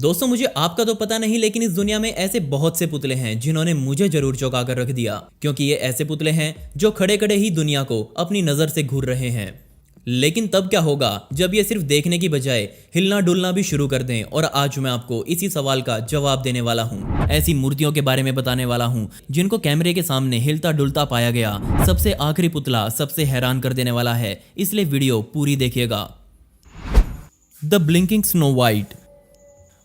दोस्तों मुझे आपका तो पता नहीं, लेकिन इस दुनिया में ऐसे बहुत से पुतले हैं जिन्होंने मुझे जरूर चौंका कर रख दिया, क्योंकि ये ऐसे पुतले हैं जो खड़े खड़े ही दुनिया को अपनी नजर से घूर रहे हैं। लेकिन तब क्या होगा जब ये सिर्फ देखने की बजाय हिलना डुलना भी शुरू कर दें। और आज मैं आपको इसी सवाल का जवाब देने वाला हूँ। ऐसी मूर्तियों के बारे में बताने वाला हूँ जिनको कैमरे के सामने हिलता डुलता पाया गया। सबसे आखिरी पुतला सबसे हैरान कर देने वाला है, इसलिए वीडियो पूरी देखिएगा। The blinking snow white.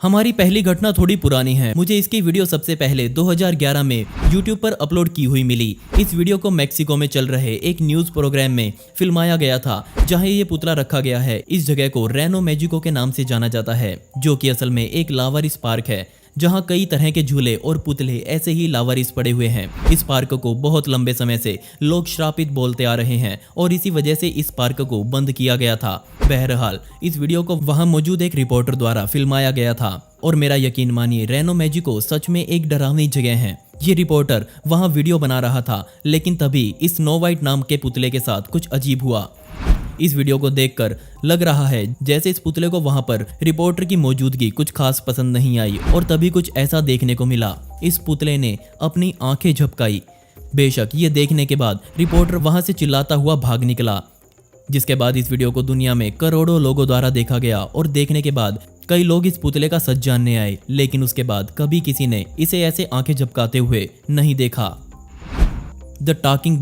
हमारी पहली घटना थोड़ी पुरानी है। मुझे इसकी वीडियो सबसे पहले 2011 में YouTube पर अपलोड की हुई मिली। इस वीडियो को मेक्सिको में चल रहे एक न्यूज़ प्रोग्राम में फिल्माया गया था, जहां ये पुतला रखा गया है। इस जगह को रेनो मैजिको के नाम से जाना जाता है, जो कि असल में एक लावारिस पार्क है, जहां कई तरह के झूले और पुतले ऐसे ही लावारिस पड़े हुए हैं। इस पार्क को बहुत लंबे समय से लोग श्रापित बोलते आ रहे हैं और इसी वजह से इस पार्क को बंद किया गया था। बहरहाल इस वीडियो को वहां मौजूद एक रिपोर्टर द्वारा फिल्माया गया था और मेरा यकीन मानिए, रेनो मैजिको सच में एक डरावनी जगह है। ये रिपोर्टर वहां वीडियो बना रहा था, लेकिन तभी इस स्नो वाइट नाम के पुतले के साथ कुछ अजीब हुआ। इस वीडियो को देखकर लग रहा है जैसे इस पुतले को वहां पर रिपोर्टर की मौजूदगी कुछ खास पसंद नहीं आई और तभी कुछ ऐसा देखने को मिला। इस पुतले ने अपनी आंखें झपकाई। बेशक ये देखने के बाद रिपोर्टर वहां से चिल्लाता हुआ भाग निकला, जिसके बाद इस वीडियो को दुनिया में करोड़ों लोगों द्वारा देखा गया और देखने के बाद कई लोग इस पुतले का सच जानने आए, लेकिन उसके बाद कभी किसी ने इसे ऐसे आंखें झपकाते हुए नहीं देखा। द टॉकिंग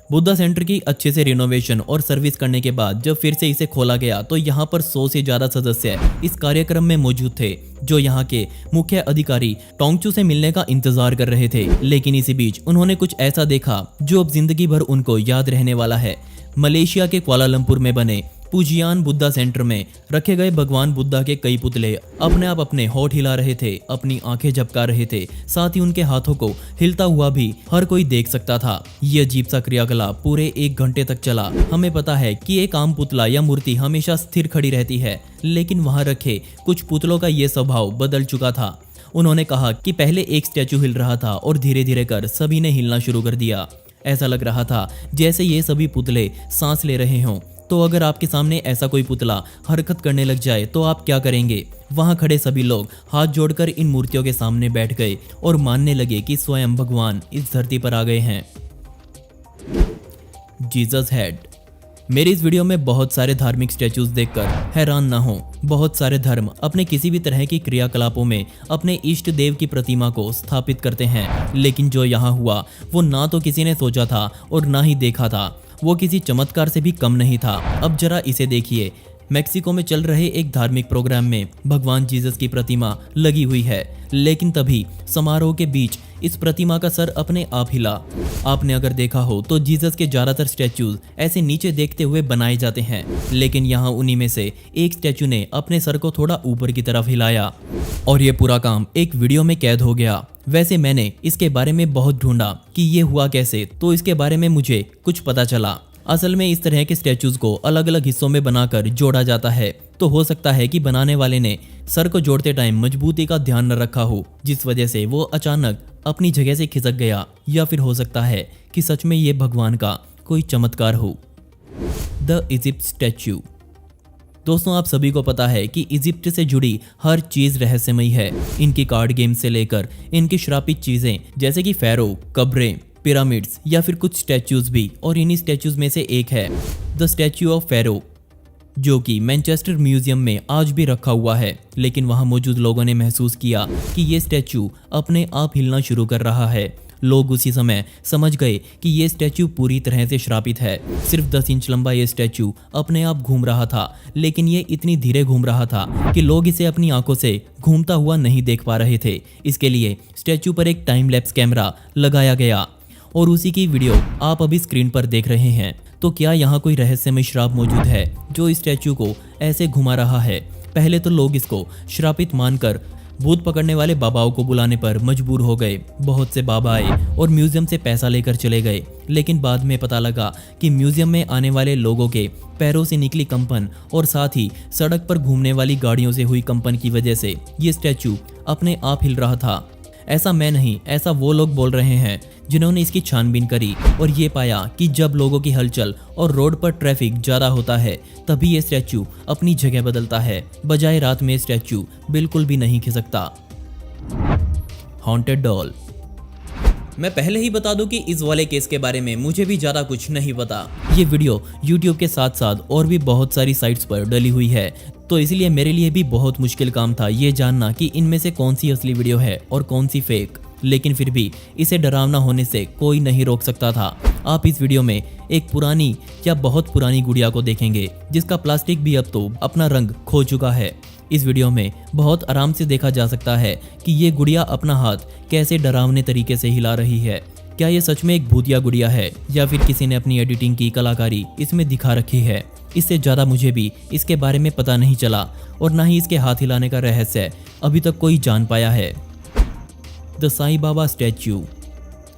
बुद्धा सेंटर की अच्छे से रिनोवेशन और सर्विस करने के बाद जब फिर से इसे खोला गया तो यहाँ पर 100 से ज्यादा सदस्य इस कार्यक्रम में मौजूद थे, जो यहाँ के मुख्य अधिकारी टोंगचू से मिलने का इंतजार कर रहे थे। लेकिन इसी बीच उन्होंने कुछ ऐसा देखा जो अब जिंदगी भर उनको याद रहने वाला है। मलेशिया के कुआलालंपुर में बने पूजियान बुद्धा सेंटर में रखे गए भगवान बुद्धा के कई पुतले अपने आप अपने होठ हिला रहे थे, अपनी आंखें झपका रहे थे, साथ ही उनके हाथों को हिलता हुआ भी हर कोई देख सकता था। ये अजीब सा क्रियाकलाप पूरे 1 घंटे तक चला। हमें पता है कि एक आम पुतला या मूर्ति हमेशा स्थिर खड़ी रहती है, लेकिन वहां रखे कुछ पुतलों का ये स्वभाव बदल चुका था। उन्होंने कहा कि पहले एक स्टैचू हिल रहा था और धीरे धीरे कर सभी ने हिलना शुरू कर दिया। ऐसा लग रहा था जैसे ये सभी पुतले सांस ले रहे हों। तो अगर आपके सामने ऐसा कोई पुतला हरकत करने लग जाए तो आप क्या करेंगे? वहां खड़े सभी लोग हाथ जोड़कर इन मूर्तियों के सामने बैठ गए और मानने लगे कि स्वयं भगवान इस धरती पर आ गए हैं। Jesus head. मेरी इस वीडियो में बहुत सारे धार्मिक स्टैचूज देखकर हैरान ना हो। बहुत सारे धर्म अपने किसी भी तरह की क्रियाकलापों में अपने इष्ट देव की प्रतिमा को स्थापित करते हैं, लेकिन जो यहाँ हुआ वो ना तो किसी ने सोचा था और ना ही देखा था। वो किसी चमत्कार से भी कम नहीं था। अब जरा इसे देखिए। मेक्सिको में चल रहे एक धार्मिक प्रोग्राम में भगवान जीसस की प्रतिमा लगी हुई है, लेकिन तभी समारोह के बीच इस प्रतिमा का सर अपने आप हिला। आपने अगर देखा हो तो जीसस के ज्यादातर स्टैचूज ऐसे नीचे देखते हुए बनाए जाते हैं, लेकिन यहाँ उन्हीं में से एक स्टैचू ने अपने सर को थोड़ा ऊपर की तरफ हिलाया और ये पूरा काम एक वीडियो में कैद हो गया। वैसे मैंने इसके बारे में बहुत ढूंढा कि ये हुआ कैसे, तो इसके बारे में मुझे कुछ पता चला। असल में इस तरह के स्टैचूज को अलग अलग हिस्सों में बनाकर जोड़ा जाता है, तो हो सकता है कि बनाने वाले ने सर को जोड़ते टाइम मजबूती का ध्यान न रखा हो, जिस वजह से वो अचानक अपनी जगह से खिसक गया, या फिर हो सकता है कि सच में ये भगवान का कोई चमत्कार हो। The Egypt statue. दोस्तों आप सभी को पता है कि इजिप्ट से जुड़ी हर चीज रहस्यमयी है। इनकी कार्ड गेम से लेकर इनकी श्रापित चीजें जैसे कि फेरो, कब्रें, पिरामिड्स या फिर कुछ स्टैचूज भी। और इन्हीं स्टैचूज में से एक है द स्टैच्यू ऑफ फेरो, जो कि मैनचेस्टर म्यूजियम में आज भी रखा हुआ है। लेकिन वहां मौजूद लोगों ने महसूस किया कि ये स्टैचू अपने आप हिलना शुरू कर रहा है। लोग उसी समय समझ गए कि ये स्टैचू पूरी तरह से श्रापित है। सिर्फ 10 इंच लंबा ये स्टैचू अपने आप घूम रहा था, लेकिन ये इतनी धीरे घूम रहा था कि लोग इसे अपनी आंखों से घूमता हुआ नहीं देख पा रहे थे। इसके लिए स्टैचू पर एक टाइम लैप्स कैमरा लगाया गया और उसी की वीडियो आप अभी स्क्रीन पर देख रहे हैं। तो क्या यहाँ कोई रहस्यमय श्राप मौजूद है जो इस स्टैचू को ऐसे घुमा रहा है? पहले तो लोग इसको श्रापित मानकर भूत पकड़ने वाले बाबाओं को बुलाने पर मजबूर हो गए। बहुत से बाबा आए और म्यूजियम से पैसा लेकर चले गए, लेकिन बाद में पता लगा कि म्यूजियम में आने वाले लोगों के पैरों से निकली कंपन और साथ ही सड़क पर घूमने वाली गाड़ियों से हुई कंपन की वजह से ये स्टैचू अपने आप हिल रहा था। ऐसा मैं नहीं, ऐसा वो लोग बोल रहे हैं जिन्होंने इसकी छानबीन करी और ये पाया कि जब लोगों की हलचल और रोड पर ट्रैफिक ज़्यादा होता है तभी ये स्टैचू अपनी जगह बदलता है, बजाय रात में स्टैचू बिल्कुल भी नहीं खिसकता। Haunted doll. मैं पहले ही बता दूं कि इस वाले केस के बारे में मुझे भी ज़्यादा कुछ नहीं पता। ये वीडियो YouTube के साथ साथ और भी बहुत सारी साइट्स पर डली हुई है, तो इसलिए मेरे लिए भी बहुत मुश्किल काम था ये जानना कि इनमें से कौन सी असली वीडियो है और कौन सी फेक। लेकिन फिर भी इसे डरावना होने से कोई नहीं रोक सकता था। आप इस वीडियो में एक पुरानी या बहुत पुरानी गुड़िया को देखेंगे जिसका प्लास्टिक भी अब तो अपना रंग खो चुका है। इस वीडियो में बहुत आराम से देखा जा सकता है कि ये गुड़िया अपना हाथ कैसे डरावने तरीके से हिला रही है। क्या ये सच में एक भूतिया गुड़िया है या फिर किसी ने अपनी एडिटिंग की कलाकारी इसमें दिखा रखी है? इससे ज़्यादा मुझे भी इसके बारे में पता नहीं चला और ना ही इसके हाथ हिलाने का रहस्य अभी तक कोई जान पाया है। The Sai Baba statue.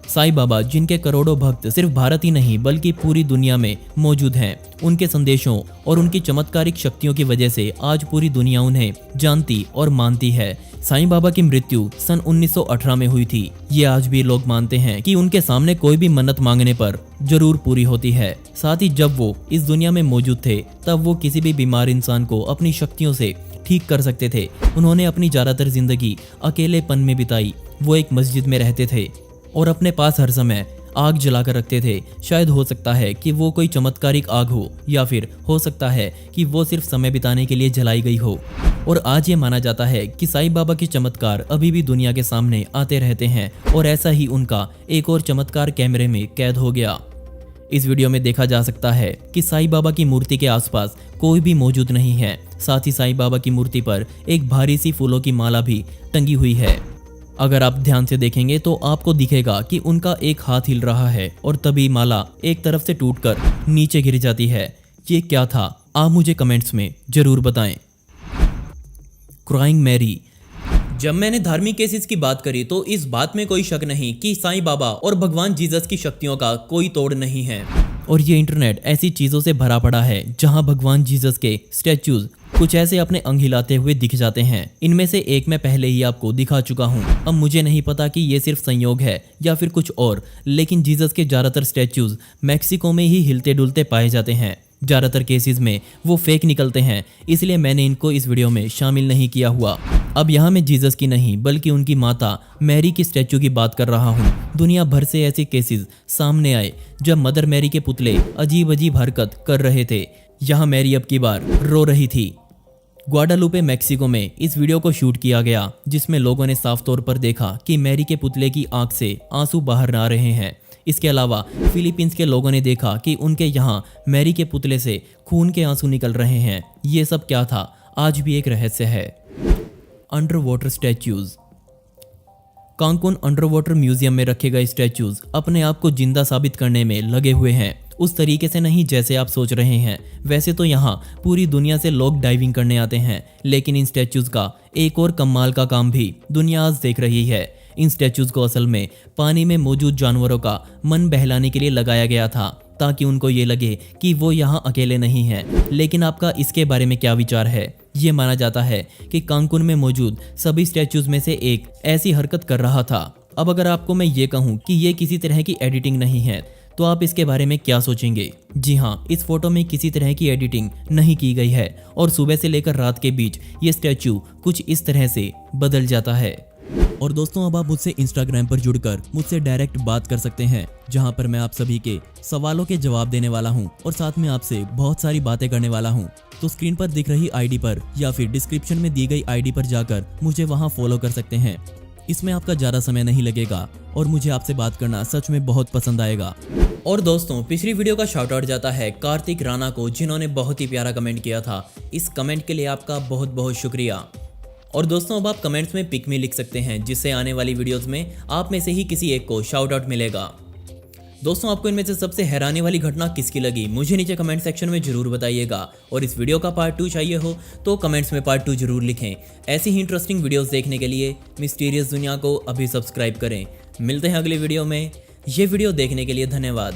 साईं बाबा जिनके करोड़ों भक्त सिर्फ भारत ही नहीं बल्कि पूरी दुनिया में मौजूद हैं, उनके संदेशों और उनकी चमत्कारिक शक्तियों की वजह से आज पूरी दुनिया उन्हें जानती और मानती है। साईं बाबा की मृत्यु सन 1918 में हुई थी। ये आज भी लोग मानते हैं कि उनके सामने कोई भी मन्नत मांगने पर जरूर पूरी होती है। साथ ही जब वो इस दुनिया में मौजूद थे तब वो किसी भी बीमार इंसान को अपनी शक्तियों से ठीक कर सकते थे। उन्होंने अपनी ज़्यादातर जिंदगी अकेलेपन में बिताई। वो एक मस्जिद में रहते थे और अपने पास हर समय आग जलाकर रखते थे। शायद हो सकता है कि वो कोई चमत्कारिक आग हो या फिर हो सकता है कि वो सिर्फ समय बिताने के लिए जलाई गई हो। और आज ये माना जाता है कि साईं बाबा के चमत्कार अभी भी दुनिया के सामने आते रहते हैं और ऐसा ही उनका एक और चमत्कार कैमरे में कैद हो गया। इस वीडियो में देखा जा सकता है कि साईं बाबा की मूर्ति के आसपास कोई भी मौजूद नहीं है। साथ ही साईं बाबा की मूर्ति पर एक भारी सी फूलों की माला भी टंगी हुई है। अगर आप ध्यान से देखेंगे तो आपको दिखेगा कि उनका एक हाथ हिल रहा है और तभी माला एक तरफ से टूटकर नीचे गिर जाती है। ये क्या था? आप मुझे कमेंट्स में जरूर बताएं। Crying Mary. जब मैंने धार्मिक केसेस की बात करी तो इस बात में कोई शक नहीं कि साईं बाबा और भगवान जीसस की शक्तियों का कोई तोड़ नहीं है। और ये इंटरनेट ऐसी चीज़ों से भरा पड़ा है जहां भगवान जीसस के स्टैचूज कुछ ऐसे अपने अंग हिलाते हुए दिख जाते हैं। इनमें से एक मैं पहले ही आपको दिखा चुका हूं। अब मुझे नहीं पता कि ये सिर्फ संयोग है या फिर कुछ और, लेकिन जीसस के ज़्यादातर स्टैचूज मैक्सिको में ही हिलते डुलते पाए जाते हैं। ज़्यादातर केसेस में वो फेक निकलते हैं, इसलिए मैंने इनको इस वीडियो में शामिल नहीं किया हुआ। अब यहाँ मैं जीसस की नहीं बल्कि उनकी माता मैरी की स्टैचू की बात कर रहा हूँ। दुनिया भर से ऐसे केसेस सामने आए जब मदर मैरी के पुतले अजीब अजीब हरकत कर रहे थे। यहाँ मैरी अब की बार रो रही थी। ग्वाडालुपे मैक्सिको में इस वीडियो को शूट किया गया जिसमें लोगों ने साफ तौर पर देखा कि मैरी के पुतले की आंख से आंसू बाहर आ रहे हैं। इसके अलावा फिलीपींस के लोगों ने देखा कि उनके यहाँ मैरी के पुतले से खून के आंसू निकल रहे हैं। ये सब क्या था? आज भी एक रहस्य है। Under water statues. Cancun under water museum में रखे गए स्टैच्यूज अपने आप को जिंदा साबित करने में लगे हुए हैं। उस तरीके से नहीं जैसे आप सोच रहे हैं। वैसे तो यहाँ पूरी दुनिया से लोग डाइविंग करने आते हैं, लेकिन इन स्टैच्यूज का एक और कमाल का काम भी दुनिया आज देख रही है। इन स्टैच्यूज को असल में पानी में मौजूद जानवरों का मन बहलाने के लिए लगाया गया था ताकि उनको ये लगे कि वो यहाँ अकेले नहीं हैं। लेकिन आपका इसके बारे में क्या विचार है? ये माना जाता है कि कांकुन में मौजूद सभी स्टैच्यूज में से एक ऐसी हरकत कर रहा था। अब अगर आपको मैं ये कहूँ कि ये किसी तरह की एडिटिंग नहीं है तो आप इसके बारे में क्या सोचेंगे? जी हाँ, इस फोटो में किसी तरह की एडिटिंग नहीं की गई है और सुबह से लेकर रात के बीच ये स्टैचू कुछ इस तरह से बदल जाता है। और दोस्तों, अब आप मुझसे इंस्टाग्राम पर जुड़कर मुझसे डायरेक्ट बात कर सकते हैं, जहां पर मैं आप सभी के सवालों के जवाब देने वाला हूं और साथ में आपसे बहुत सारी बातें करने वाला हूं। तो स्क्रीन पर दिख रही आईडी पर या फिर डिस्क्रिप्शन में दी गई आईडी पर जाकर मुझे वहां फॉलो कर सकते हैं। इसमें आपका ज़्यादा समय नहीं लगेगा और मुझे आपसे बात करना सच में बहुत पसंद आएगा। और दोस्तों, पिछली वीडियो का शाउट आउट जाता है कार्तिक राणा को, जिन्होंने बहुत ही प्यारा कमेंट किया था। इस कमेंट के लिए आपका बहुत बहुत शुक्रिया। और दोस्तों, अब आप कमेंट्स में पिक मी लिख सकते हैं, जिससे आने वाली वीडियोस में आप में से ही किसी एक को शाउट आउट मिलेगा। दोस्तों, आपको इनमें से सबसे हैरानी वाली घटना किसकी लगी, मुझे नीचे कमेंट सेक्शन में जरूर बताइएगा। और इस वीडियो का पार्ट 2 चाहिए हो तो कमेंट्स में पार्ट 2 जरूर लिखें। ऐसी ही इंटरेस्टिंग वीडियोस देखने के लिए मिस्टीरियस दुनिया को अभी सब्सक्राइब करें। मिलते हैं अगले वीडियो में। ये वीडियो देखने के लिए धन्यवाद।